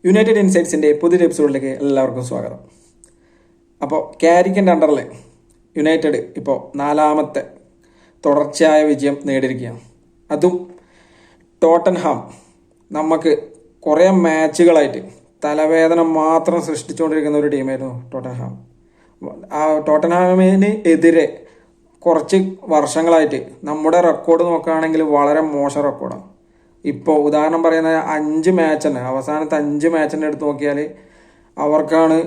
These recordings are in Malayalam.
യുണൈറ്റഡ് ഇൻസൈറ്റ്സിൻ്റെ പുതിയൊരു എപ്പിസോഡിലേക്ക് എല്ലാവർക്കും സ്വാഗതം. അപ്പോൾ ക്യാരിക്കിൻ്റെ അണ്ടറിൽ യുണൈറ്റഡ് ഇപ്പോൾ 4ാമത്തെ തുടർച്ചയായ വിജയം നേടിയിരിക്കുകയാണ്. അതും ടോട്ടൻഹാം നമുക്ക് കുറേ മാച്ചുകളായിട്ട് തലവേദന മാത്രം സൃഷ്ടിച്ചുകൊണ്ടിരിക്കുന്ന ഒരു ടീമായിരുന്നു ടോട്ടൻഹാം. ആ ടോട്ടൻഹാമിന് എതിരെ കുറച്ച് വർഷങ്ങളായിട്ട് നമ്മുടെ റെക്കോർഡ് നോക്കുകയാണെങ്കിൽ വളരെ മോശം റെക്കോർഡാണ്. ഇപ്പോൾ ഉദാഹരണം പറയുന്ന 5 മാച്ച് തന്നെ, അവസാനത്തെ 5 മാച്ച് തന്നെ എടുത്ത് നോക്കിയാൽ അവരാണ്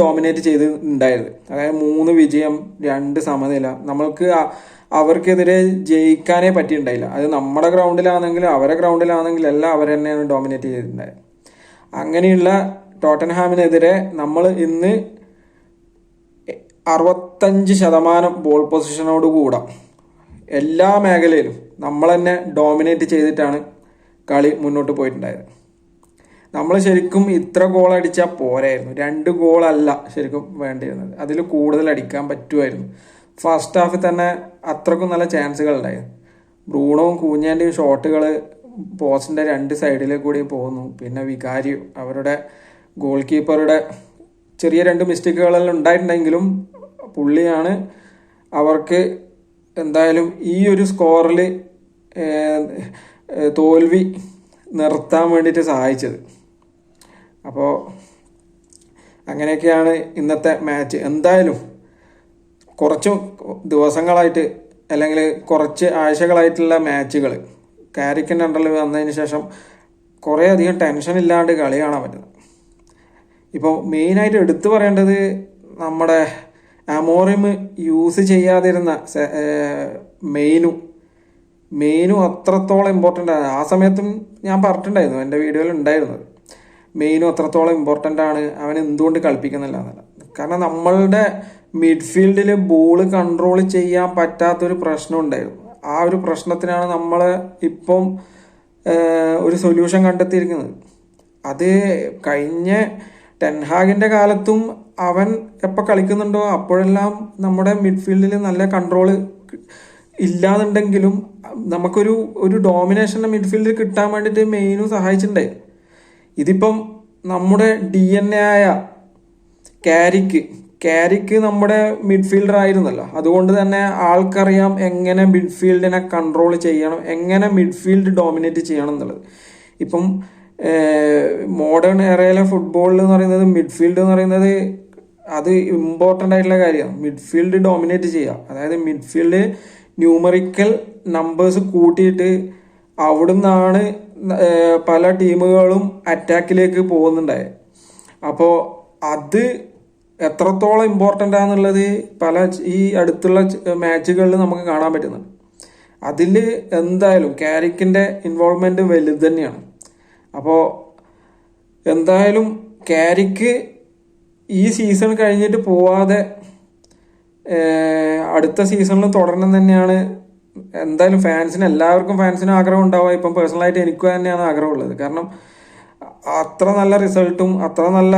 ഡോമിനേറ്റ് ചെയ്ത് ഉണ്ടായത്. അതായത് 3 വിജയം 2 സമനില. നമ്മൾക്ക് അവർക്കെതിരെ ജയിക്കാനേ പറ്റിയിട്ടുണ്ടായില്ല. അത് നമ്മുടെ ഗ്രൗണ്ടിലാണെങ്കിലും അവരെ ഗ്രൗണ്ടിലാണെങ്കിലും എല്ലാം അവർ തന്നെയാണ് ഡോമിനേറ്റ് ചെയ്തിട്ടുണ്ടായത്. അങ്ങനെയുള്ള ടോട്ടൻഹാമിനെതിരെ നമ്മൾ ഇന്ന് 65% ബോൾ പൊസിഷനോട് കൂടാം എല്ലാ മേഖലയിലും നമ്മൾ തന്നെ ഡോമിനേറ്റ് ചെയ്തിട്ടാണ് കളി മുന്നോട്ട് പോയിട്ടുണ്ടായത്. നമ്മൾ ശരിക്കും ഇത്ര ഗോൾ അടിച്ചാൽ പോരായിരുന്നു. 2 ഗോളല്ല ശരിക്കും വേണ്ടിയിരുന്നത്, അതിൽ കൂടുതൽ അടിക്കാൻ പറ്റുമായിരുന്നു. ഫസ്റ്റ് ഹാഫിൽ തന്നെ അത്രക്കും നല്ല ചാൻസുകൾ ഉണ്ടായിരുന്നു. ബ്രൂണോവും കൂഞ്ഞാൻ്റെയും ഷോട്ടുകൾ പോസ്റ്റിൻ്റെ 2 സൈഡിലേക്ക് കൂടി പോകുന്നു. പിന്നെ വികാരി അവരുടെ ഗോൾ കീപ്പറുടെ ചെറിയ 2 മിസ്റ്റേക്കുകളെല്ലാം ഉണ്ടായിട്ടുണ്ടെങ്കിലും പുള്ളിയാണ് അവർക്ക് എന്തായാലും ഈ ഒരു സ്കോറിൽ തോൽവി നിർത്താൻ വേണ്ടിയിട്ട് സഹായിച്ചത്. അപ്പോൾ അങ്ങനെയൊക്കെയാണ് ഇന്നത്തെ മാച്ച്. എന്തായാലും കുറച്ച് ദിവസങ്ങളായിട്ട് അല്ലെങ്കിൽ കുറച്ച് ആഴ്ചകളായിട്ടുള്ള മാച്ചുകൾ ക്യാരിക്കിൻ്റെ അണ്ടറിൽ വന്നതിന് ശേഷം കുറേ അധികം ടെൻഷൻ ഇല്ലാണ്ട് കളി കാണാൻ പറ്റുന്നത്. ഇപ്പോൾ മെയിനായിട്ട് എടുത്തു പറയേണ്ടത് നമ്മുടെ അമോറിം യൂസ് ചെയ്യാതിരുന്ന മെയിനും അത്രത്തോളം ഇമ്പോർട്ടൻ്റ് ആണ്. ആ സമയത്തും ഞാൻ പറഞ്ഞിട്ടുണ്ടായിരുന്നു, എൻ്റെ വീഡിയോയിൽ ഉണ്ടായിരുന്നത്. മെയിനും അത്രത്തോളം ഇമ്പോർട്ടൻ്റ് ആണ്, അവൻ എന്തുകൊണ്ട് കളിപ്പിക്കുന്നില്ല എന്നല്ല. കാരണം നമ്മളുടെ മിഡ്ഫീൽഡിൽ ബോൾ കൺട്രോൾ ചെയ്യാൻ പറ്റാത്തൊരു പ്രശ്നം ഉണ്ടായിരുന്നു. ആ ഒരു പ്രശ്നത്തിനാണ് നമ്മൾ ഇപ്പം ഒരു സൊല്യൂഷൻ കണ്ടെത്തിയിരിക്കുന്നത്. അത് കഴിഞ്ഞ ടെൻഹാഗിൻ്റെ കാലത്തും അവൻ എപ്പോൾ കളിക്കുന്നുണ്ടോ അപ്പോഴെല്ലാം നമ്മുടെ മിഡ്ഫീൽഡിൽ നല്ല കൺട്രോൾ ഇല്ലാന്നുണ്ടെങ്കിലും നമുക്കൊരു ഡോമിനേഷൻ മിഡ്ഫീൽഡിൽ കിട്ടാൻ വേണ്ടിയിട്ട് മെയിനും സഹായിച്ചിട്ടുണ്ടായി. ഇതിപ്പം നമ്മുടെ DNA ആയ ക്യാരിക്ക് നമ്മുടെ മിഡ്ഫീൽഡർ ആയിരുന്നല്ലോ. അതുകൊണ്ട് തന്നെ ആൾക്കറിയാം എങ്ങനെ മിഡ്ഫീൽഡിനെ കൺട്രോൾ ചെയ്യണം, എങ്ങനെ മിഡ്ഫീൽഡ് ഡോമിനേറ്റ് ചെയ്യണം എന്നുള്ളത്. ഇപ്പം മോഡേൺ എറയിലെ ഫുട്ബോളിൽ എന്ന് പറയുന്നത് മിഡ്ഫീൽഡ് എന്ന് പറയുന്നത് അത് ഇമ്പോർട്ടൻ്റ് ആയിട്ടുള്ള കാര്യമാണ്. മിഡ്ഫീൽഡ് ഡോമിനേറ്റ് ചെയ്യുക, അതായത് മിഡ്ഫീൽഡ് ന്യൂമറിക്കൽ നമ്പേഴ്സ് കൂട്ടിയിട്ട് അവിടുന്നാണ് പല ടീമുകളും അറ്റാക്കിലേക്ക് പോകുന്നുണ്ടായത്. അപ്പോൾ അത് എത്രത്തോളം ഇമ്പോർട്ടൻ്റ് ആണെന്നുള്ളത് ഈ അടുത്തുള്ള മാച്ചുകളിൽ നമുക്ക് കാണാൻ പറ്റുന്നുണ്ട്. അതിൽ എന്തായാലും ക്യാരിക്കിൻ്റെ ഇൻവോൾവ്മെൻറ്റ് വലുത് തന്നെയാണ്. അപ്പോൾ എന്തായാലും ക്യാരിക്ക് ഈ സീസൺ കഴിഞ്ഞിട്ട് പോവാതെ അടുത്ത സീസണിൽ തുടരണം തന്നെയാണ് എന്തായാലും എല്ലാവർക്കും ഫാൻസിനും ആഗ്രഹം ഉണ്ടാവുക. ഇപ്പം പേഴ്സണലായിട്ട് എനിക്ക് തന്നെയാണ് ആഗ്രഹമുള്ളത്. കാരണം അത്ര നല്ല റിസൾട്ടും അത്ര നല്ല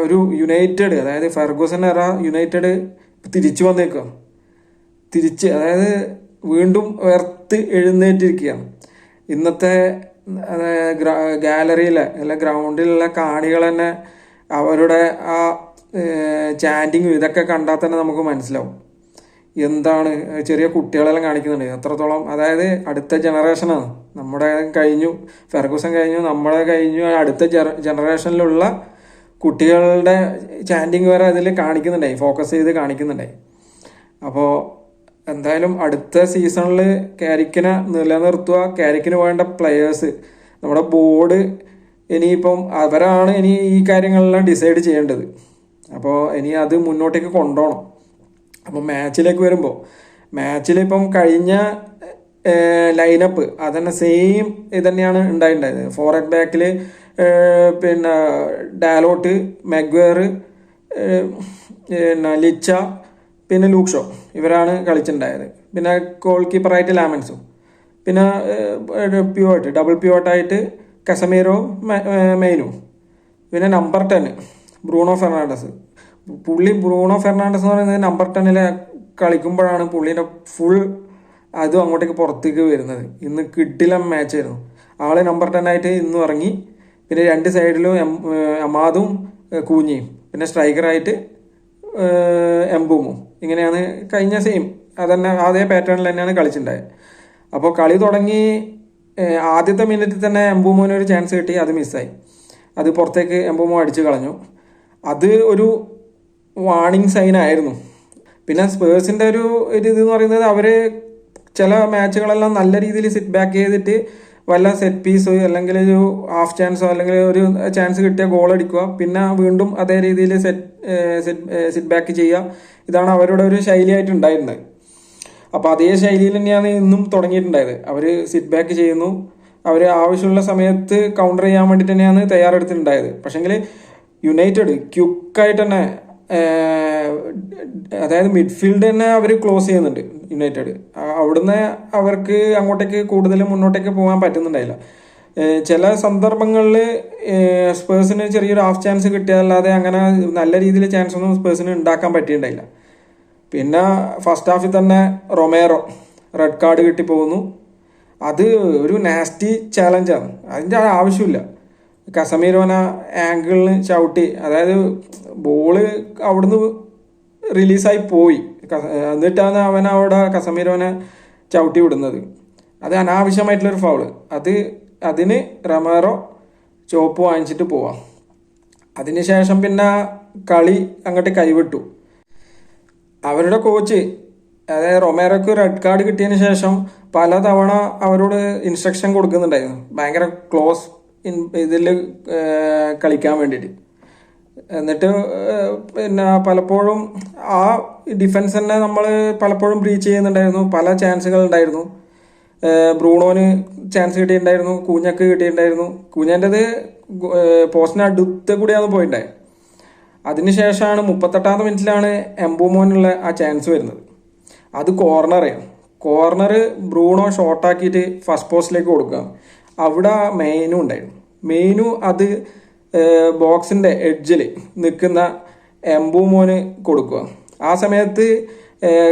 ഒരു യുണൈറ്റഡ്, അതായത് ഫെർഗൂസൺ എറ യുണൈറ്റഡ് തിരിച്ചു വന്നേക്കുക, അതായത് വീണ്ടും എഴുന്നേറ്റിരിക്കുകയാണ്. ഇന്നത്തെ ഗാലറിയിലെ അല്ല ഗ്രൗണ്ടിലുള്ള കാണികൾ തന്നെ അവരുടെ ആ ചാൻറ്റിങ്ങും ഇതൊക്കെ കണ്ടാൽ തന്നെ നമുക്ക് മനസ്സിലാവും എന്താണ്. ചെറിയ കുട്ടികളെല്ലാം കാണിക്കുന്നുണ്ട് എത്രത്തോളം. അതായത് അടുത്ത ജനറേഷനാണ്, നമ്മുടെ കഴിഞ്ഞു, ഫെർഗൂസൺ കഴിഞ്ഞു, നമ്മളെ കഴിഞ്ഞു, അടുത്ത ജനറേഷനിലുള്ള കുട്ടികളുടെ ചാൻറ്റിങ് വരെ അതിൽ കാണിക്കുന്നുണ്ടായി, ഫോക്കസ് ചെയ്ത് കാണിക്കുന്നുണ്ടായി. അപ്പോൾ എന്തായാലും അടുത്ത സീസണിൽ ക്യാരിക്കിനെ നിലനിർത്തുക, ക്യാരിക്കിന് വേണ്ട പ്ലെയേഴ്സ്, നമ്മുടെ ബോർഡ് ഇനിയിപ്പം അവരാണ് ഇനി ഈ കാര്യങ്ങളെല്ലാം ഡിസൈഡ് ചെയ്യേണ്ടത്. അപ്പോൾ ഇനി അത് മുന്നോട്ടേക്ക് കൊണ്ടുപോകണം. അപ്പം മാച്ചിലേക്ക് വരുമ്പോൾ മാച്ചിലിപ്പം കഴിഞ്ഞ ലൈനപ്പ് അതന്നെ സെയിം ഇതന്നെയാണ് ഉണ്ടായിട്ടുണ്ടായത്. 4 at ബാക്കിൽ പിന്നെ ഡാലോട്ട്, മെഗ്വയർ, പിന്നെ ലിച്ച, പിന്നെ ലൂക്ഷോ ഇവരാണ് കളിച്ചിട്ടുണ്ടായത്. പിന്നെ ഗോൾ കീപ്പറായിട്ട് ലാമൻസും, പിന്നെ ഡബിൾ പിവോട്ടായിട്ട് കസമീറോ, മെയിനും, പിന്നെ number 10 Bruno Fernandes. Bruno Fernandes എന്ന് പറയുന്നത് നമ്പർ 10 കളിക്കുമ്പോഴാണ് പുള്ളീൻ്റെ ഫുൾ അതും അങ്ങോട്ടേക്ക് പുറത്തേക്ക് വരുന്നത്. ഇന്ന് കിടിലം മാച്ചായിരുന്നു. ആള് നമ്പർ 10 ആയിട്ട് ഇന്നും ഇറങ്ങി. പിന്നെ 2 സൈഡിലും അമാദും കൂഞ്ഞിയും, പിന്നെ സ്ട്രൈക്കറായിട്ട് എംബൂമും. ഇങ്ങനെയാണ് കഴിഞ്ഞ സെയിം അതന്നെ അതേ പാറ്റേണിൽ തന്നെയാണ് കളിച്ചിട്ടുണ്ടായത്. അപ്പോൾ കളി തുടങ്ങി ആദ്യത്തെ മിനിറ്റിൽ തന്നെ എംബൂമോന് ഒരു ചാൻസ് കിട്ടി, അത് മിസ്സായി. അത് പുറത്തേക്ക് എംബൂമോ അടിച്ചു കളഞ്ഞു. അത് ഒരു വാർണിംഗ് സൈൻ ആയിരുന്നു. പിന്നെ സ്പേഴ്സിൻ്റെ ഒരു ഇതെന്ന് പറയുന്നത് അവർ ചില മാച്ചുകളെല്ലാം നല്ല രീതിയിൽ സിറ്റ് ബാക്ക് ചെയ്തിട്ട് വല്ല സെറ്റ് പീസോ അല്ലെങ്കിൽ ഒരു ഹാഫ് ചാൻസോ അല്ലെങ്കിൽ ഒരു ചാൻസ് കിട്ടിയ ഗോൾ അടിക്കുക, പിന്നെ വീണ്ടും അതേ രീതിയിൽ സിറ്റ് ബാക്ക് ചെയ്യുക. ഇതാണ് അവരുടെ ഒരു ശൈലിയായിട്ടുണ്ടായിരുന്നത്. അപ്പോൾ അതേ ശൈലിയിൽ തന്നെയാണ് ഇന്നും തുടങ്ങിയിട്ടുണ്ടായത്. അവർ സിറ്റ് ബാക്ക് ചെയ്യുന്നു, അവർ ആവശ്യമുള്ള സമയത്ത് കൗണ്ടർ ചെയ്യാൻ വേണ്ടിയിട്ട് തന്നെയാണ് തയ്യാറെടുത്തിട്ടുണ്ടായത്. പക്ഷേങ്കിൽ യുണൈറ്റഡ് ക്യുക്കായിട്ട് തന്നെ അതായത് മിഡ്ഫീൽഡ് തന്നെ അവർ ക്ലോസ് ചെയ്യുന്നുണ്ട് യുണൈറ്റഡ്. അവിടുന്ന് അവർക്ക് അങ്ങോട്ടേക്ക് കൂടുതൽ മുന്നോട്ടേക്ക് പോകാൻ പറ്റുന്നുണ്ടായില്ല. ചില സന്ദർഭങ്ങളിൽ സ്പേഴ്സിന് ചെറിയൊരു ഹാഫ് ചാൻസ് കിട്ടിയതല്ലാതെ അങ്ങനെ നല്ല രീതിയിൽ ചാൻസ് ഒന്നും സ്പേഴ്സിന് ഉണ്ടാക്കാൻ പറ്റിയിട്ടുണ്ടായില്ല. പിന്നെ ഫസ്റ്റ് ഹാഫിൽ തന്നെ റൊമേറോ റെഡ് കാർഡ് കിട്ടി പോകുന്നു. അത് ഒരു നാസ്റ്റി ചാലഞ്ചാണ്, അതിൻ്റെ ആവശ്യമില്ല. കസമീരോന ആംഗിളിന് ചവിട്ടി, അതായത് ബോള് അവിടുന്ന് റിലീസായി പോയി, എന്നിട്ടാണ് അവൻ അവിടെ കസമീരോനെ ചവിട്ടി വിടുന്നത്. അത് അനാവശ്യമായിട്ടുള്ളൊരു ഫൗള്. അതിന് റൊമേറോ ചോപ്പ് വാങ്ങിച്ചിട്ട് പോവാം. അതിനുശേഷം പിന്നെ കളി അങ്ങോട്ട് കൈവിട്ടു. അവരുടെ കോച്ച് അതായത് റൊമേറോക്ക് റെഡ് കാർഡ് കിട്ടിയതിന് ശേഷം പലതവണ അവരോട് ഇൻസ്ട്രക്ഷൻ കൊടുക്കുന്നുണ്ടായിരുന്നു, ഭയങ്കര ക്ലോസ് ഇതിൽ കളിക്കാൻ വേണ്ടിയിട്ട്. എന്നിട്ട് പിന്നെ പലപ്പോഴും ആ ഡിഫൻസ് തന്നെ നമ്മൾ പലപ്പോഴും ബ്രീച്ച് ചെയ്യുന്നുണ്ടായിരുന്നു. പല ചാൻസുകൾ ഉണ്ടായിരുന്നു. ബ്രൂണോന് ചാൻസ് കിട്ടിയിട്ടുണ്ടായിരുന്നു, കൂഞ്ഞക്ക് കിട്ടിയിട്ടുണ്ടായിരുന്നു. കൂഞ്ഞൻ്റെത് പോസ്റ്റിന് അടുത്ത് കൂടിയാണ് പോയിട്ടുണ്ടായത്. അതിനുശേഷമാണ് 38ാം മിനിറ്റിലാണ് എംബൂമോനുള്ള ആ ചാൻസ് വരുന്നത്. അത് കോർണർ ബ്രൂണോ ഷോർട്ടാക്കിയിട്ട് ഫസ്റ്റ് പോസ്റ്റിലേക്ക് കൊടുക്കുക. അവിടെ മെയിനും ഉണ്ടായിരുന്നു. മെയിനും അത് ബോക്സിൻ്റെ എഡ്ജിൽ നിൽക്കുന്ന എംബൂമോന് കൊടുക്കുക. ആ സമയത്ത്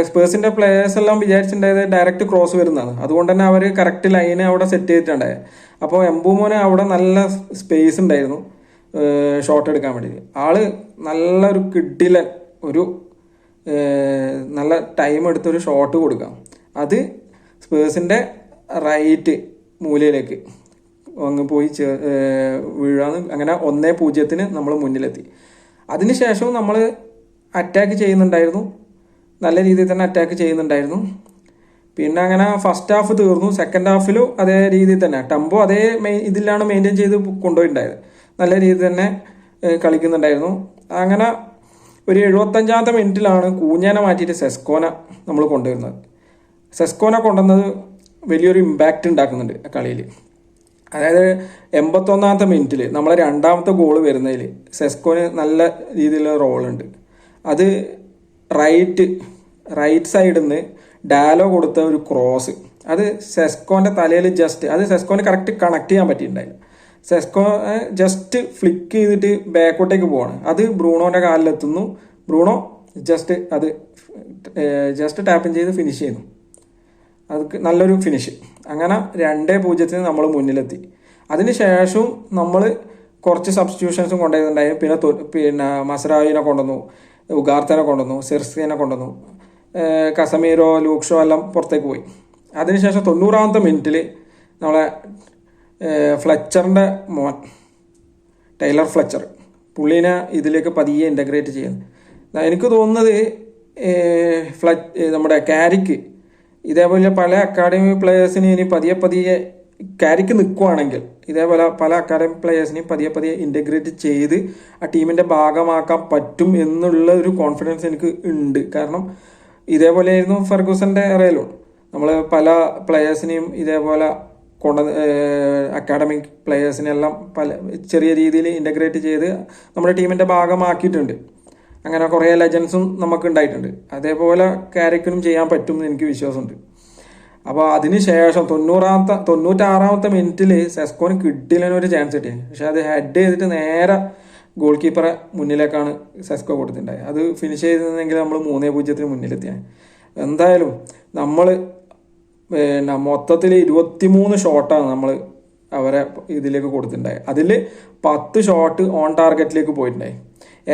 സ്പേഴ്സിൻ്റെ പ്ലേയേഴ്സ് എല്ലാം വിചാരിച്ചിട്ടുണ്ടായത് ഡയറക്റ്റ് ക്രോസ് വരുന്നതാണ്. അതുകൊണ്ട് തന്നെ അവർ കറക്റ്റ് ലൈന് അവിടെ സെറ്റ് ചെയ്തിട്ടുണ്ടായത്. അപ്പോൾ എംബൂമോന് അവിടെ നല്ല സ്പേസ് ഉണ്ടായിരുന്നു ഷോട്ട് എടുക്കാൻ വേണ്ടി. ആള് നല്ലൊരു കിഡിലൻ ഒരു നല്ല ടൈം എടുത്തൊരു ഷോട്ട് കൊടുക്കാം. അത് സ്പേഴ്സിൻ്റെ റൈറ്റ് മൂലയിലേക്ക് അങ്ങ് പോയി വീഴാന്ന്. അങ്ങനെ 1-0 നമ്മൾ മുന്നിലെത്തി. അതിനുശേഷവും നമ്മൾ അറ്റാക്ക് ചെയ്യുന്നുണ്ടായിരുന്നു, നല്ല രീതിയിൽ തന്നെ അറ്റാക്ക് ചെയ്യുന്നുണ്ടായിരുന്നു. പിന്നെ അങ്ങനെ ഫസ്റ്റ് ഹാഫ് തീർന്നു. സെക്കൻഡ് ഹാഫിലും അതേ രീതിയിൽ തന്നെ ടെമ്പോ അതേ ഇതിലാണ് മെയിൻറ്റെയിൻ ചെയ്ത് കൊണ്ടുപോയിട്ടുണ്ടായത്. നല്ല രീതിയിൽ തന്നെ കളിക്കുന്നുണ്ടായിരുന്നു. അങ്ങനെ ഒരു 75ാമത്തെ മിനിറ്റിലാണ് കൂഞ്ഞാനെ മാറ്റിയിട്ട് സെസ്കോന നമ്മൾ കൊണ്ടുവരുന്നത്. സെസ്കോന കൊണ്ടുവന്നത് വലിയൊരു ഇമ്പാക്റ്റ് ഉണ്ടാക്കുന്നുണ്ട് കളിയിൽ. അതായത് 81ാമത്തെ മിനിറ്റിൽ നമ്മളെ 2ാമത്തെ ഗോൾ വരുന്നതിൽ സെസ്കോന് നല്ല രീതിയിലുള്ള റോളുണ്ട്. അത് റൈറ്റ് സൈഡിൽ നിന്ന് ഡാലോ കൊടുത്ത ഒരു ക്രോസ്, അത് സെസ്കോൻ്റെ തലയിൽ അത് സെസ്കോന് കറക്റ്റ് കണക്ട് ചെയ്യാൻ പറ്റിയിട്ടുണ്ടായില്ല. സെസ്കോ ജസ്റ്റ് ഫ്ലിക്ക് ചെയ്തിട്ട് ബാക്കോട്ടേക്ക് പോവാണ്. അത് ബ്രൂണോൻ്റെ കാലിലെത്തുന്നു. ബ്രൂണോ ജസ്റ്റ് ടാപ്പിൻ ചെയ്ത് ഫിനിഷ് ചെയ്യുന്നു. അത് നല്ലൊരു ഫിനിഷ്. അങ്ങനെ 2-0 നമ്മൾ മുന്നിലെത്തി. അതിനുശേഷവും നമ്മൾ കുറച്ച് സബ്സ്റ്റിറ്റ്യൂഷൻസും കൊണ്ടുവരുന്നുണ്ടായി. പിന്നെ മസറാവിനെ കൊണ്ടുവന്നു, ഉഗാർത്തനെ കൊണ്ടുവന്നു, സെർസിനെ കൊണ്ടുവന്നു, കസമീരോ ലൂക്ഷോ എല്ലാം പുറത്തേക്ക് പോയി. അതിനുശേഷം 90ാമത്തെ മിനിറ്റിൽ നമ്മളെ ഫ്ലെച്ചറിൻ്റെ മോൻ ടൈലർ ഫ്ലെച്ചർ പുള്ളീനെ ഇതിലേക്ക് പതിയെ ഇൻ്റഗ്രേറ്റ് ചെയ്യുന്നു. എനിക്ക് തോന്നുന്നത് നമ്മുടെ കാരിക്ക് ഇതേപോലെ പല അക്കാഡമി പ്ലേയേഴ്സിന് ഇനി പതിയെ കാരിക്ക് നിൽക്കുവാണെങ്കിൽ ഇതേപോലെ പല അക്കാഡമി പ്ലേയേഴ്സിനെയും പതിയെ ഇൻ്റഗ്രേറ്റ് ചെയ്ത് ആ ടീമിൻ്റെ ഭാഗമാക്കാൻ പറ്റും എന്നുള്ള ഒരു കോൺഫിഡൻസ് എനിക്ക് ഉണ്ട്. കാരണം ഇതേപോലെയായിരുന്നു ഫെർഗൂസൻ്റെ എറയിലും. നമ്മൾ പല പ്ലേയേഴ്സിനെയും ഇതേപോലെ അക്കാഡമിക് പ്ലേയേഴ്സിനെല്ലാം പല ചെറിയ രീതിയിൽ ഇൻ്റഗ്രേറ്റ് ചെയ്ത് നമ്മുടെ ടീമിൻ്റെ ഭാഗമാക്കിയിട്ടുണ്ട്. അങ്ങനെ കുറേ ലെജൻസും നമുക്ക് ഉണ്ടായിട്ടുണ്ട്. അതേപോലെ കാരിക്കിനും ചെയ്യാൻ പറ്റും എന്ന് എനിക്ക് വിശ്വാസമുണ്ട്. അപ്പോൾ അതിനുശേഷം 96ാമത്തെ മിനിറ്റിൽ സെസ്കോന് കിട്ടിയില്ലൊരു ചാൻസ് കിട്ടി. പക്ഷെ അത് ഹെഡ് ചെയ്തിട്ട് നേരെ ഗോൾ കീപ്പറെ മുന്നിലേക്കാണ് സെസ്കോ കൊടുത്തിട്ടുണ്ടായത്. അത് ഫിനിഷ് ചെയ്തിരുന്നെങ്കിൽ നമ്മൾ 3-0 മുന്നിലെത്തിയാണ്. എന്തായാലും നമ്മൾ മൊത്തത്തിൽ 23 ഷോട്ടാണ് നമ്മൾ അവരെ ഇതിലേക്ക് കൊടുത്തിട്ടുണ്ടായി. അതിൽ 10 ഷോട്ട് ഓൺ ടാർഗറ്റിലേക്ക് പോയിട്ടുണ്ടായി.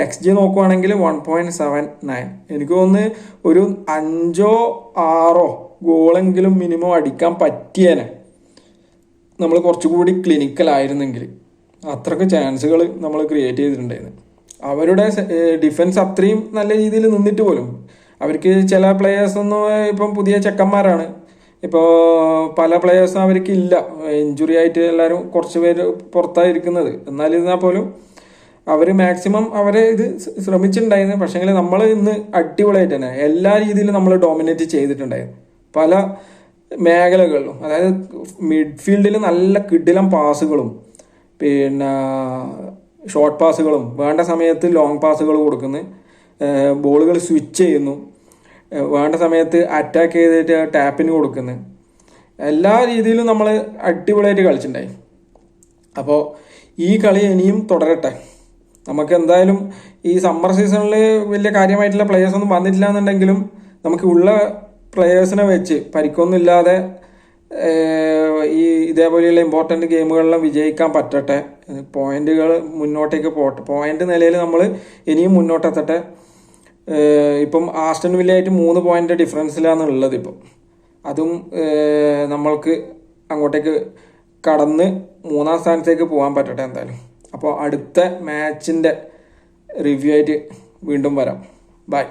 XG നോക്കുവാണെങ്കിൽ 1.79. എനിക്ക് തോന്നുന്നു ഒരു 5-6 ഗോളെങ്കിലും മിനിമം അടിക്കാൻ പറ്റിയേനെ നമ്മൾ കുറച്ചുകൂടി ക്ലിനിക്കലായിരുന്നെങ്കിൽ. അത്രയ്ക്ക് ചാൻസുകൾ നമ്മൾ ക്രിയേറ്റ് ചെയ്തിട്ടുണ്ടായിരുന്നു. അവരുടെ ഡിഫൻസ് അത്രയും നല്ല രീതിയിൽ നിന്നിട്ട് പോലും അവർക്ക് ചില പ്ലെയേഴ്സൊന്നും ഇപ്പം പുതിയ ചെക്കന്മാരാണ്, ഇപ്പോൾ പല പ്ലെയേഴ്സും അവർക്ക് ഇല്ല, ഇഞ്ചുറി ആയിട്ട് എല്ലാവരും കുറച്ച് പേര് പുറത്തായിരിക്കുന്നത്. എന്നാലിരുന്നാൽ പോലും അവർ മാക്സിമം അവരെ ഇത് ശ്രമിച്ചിട്ടുണ്ടായിരുന്നു. പക്ഷേങ്കിൽ നമ്മൾ ഇന്ന് അടിപൊളിയായിട്ട് തന്നെ എല്ലാ രീതിയിലും നമ്മൾ ഡോമിനേറ്റ് ചെയ്തിട്ടുണ്ടായിരുന്നു പല മേഖലകളിലും. അതായത് മിഡ്ഫീൽഡിൽ നല്ല കിടിലം പാസുകളും പിന്നെ ഷോർട്ട് പാസുകളും വേണ്ട സമയത്ത് ലോങ് പാസുകൾ കൊടുക്കുന്നു, ബോളുകൾ സ്വിച്ച് ചെയ്യുന്നു, വേണ്ട സമയത്ത് അറ്റാക്ക് ചെയ്തിട്ട് ടാപ്പിന് കൊടുക്കുന്നു. എല്ലാ രീതിയിലും നമ്മൾ അടിപൊളിയായിട്ട് കളിച്ചിട്ടുണ്ടായി. അപ്പോൾ ഈ കളി ഇനിയും തുടരട്ടെ. നമുക്ക് എന്തായാലും ഈ സമ്മർ സീസണിൽ വലിയ കാര്യമായിട്ടുള്ള പ്ലെയേഴ്സ് ഒന്നും വന്നിട്ടില്ല എന്നുണ്ടെങ്കിലും നമുക്ക് ഉള്ള പ്ലെയേഴ്സിനെ വെച്ച് പരിക്കൊന്നും ഇല്ലാതെ ഈ ഇതേപോലെയുള്ള ഇമ്പോർട്ടൻ്റ് ഗെയിമുകളിലും വിജയിക്കാൻ പറ്റട്ടെ. പോയിന്റുകൾ മുന്നോട്ടേക്ക് പോട്ടെ, പോയിന്റ് നിലയിൽ നമ്മൾ ഇനിയും മുന്നോട്ടെത്തട്ടെ. ഇപ്പം ആസ്റ്റൺ വില്ലയായിട്ട് 3 പോയിന്റ് ഡിഫറൻസിലാണ് ഉള്ളത് ഇപ്പം. അതും നമ്മൾക്ക് അങ്ങോട്ടേക്ക് കടന്ന് 3-ാം സ്ഥാനത്തേക്ക് പോകാൻ പറ്റട്ടെ എന്തായാലും. അപ്പോൾ അടുത്ത മാച്ചിൻ്റെ റിവ്യൂ ആയിട്ട് വീണ്ടും വരാം. ബൈ.